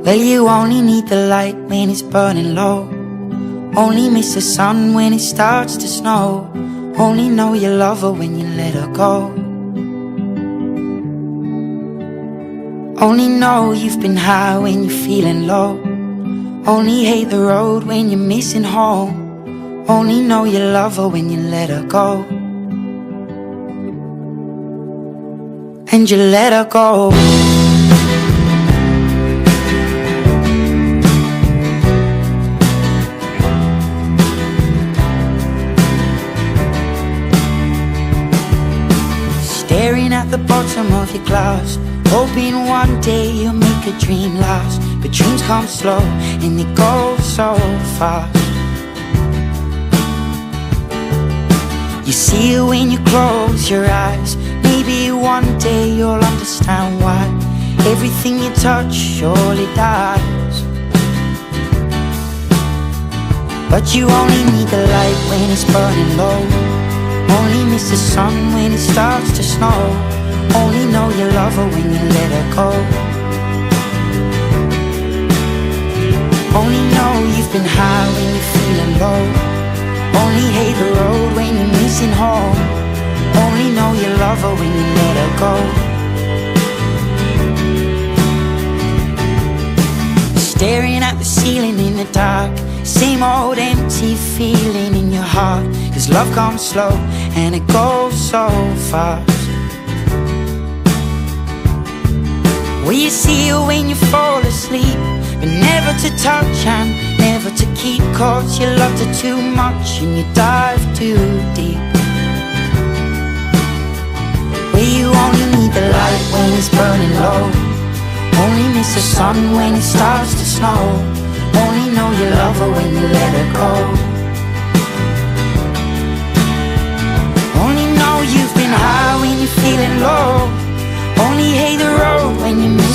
Well, you only need the light when it's burning low. Only miss the sun when it starts to snow. Only know you love her when you let her go. Only know you've been high when you're feeling low. Only hate the road when you're missing home. Only know you love her when you let her go. And you let her go. Staring at the bottom of your glass, hoping one day you'll make a dream last. But dreams come slow and they go so fast. You see it when you close your eyes. Maybe one day you'll understand why everything you touch surely dies. But you only need the light when it's burning low. Only miss the sun when it starts to snow. Only know you love her when you let her go. Only know you've been high when you're feeling low. Only hate the road when you're missing home. Only know you love her when you let her go. Staring at the ceiling in the dark, same old empty feeling in your heart. 'Cause love comes slow and it goes so fast. Well, you see her when you fall asleep, but never to touch and never to keep. 'Cause you loved her too much and you dive too deep. Well, you only need the light when it's burning low. Only miss the sun when it starts to snow. Only know you love her when you let her go. Only know you've been high when you're feeling low. Only hate the road when you miss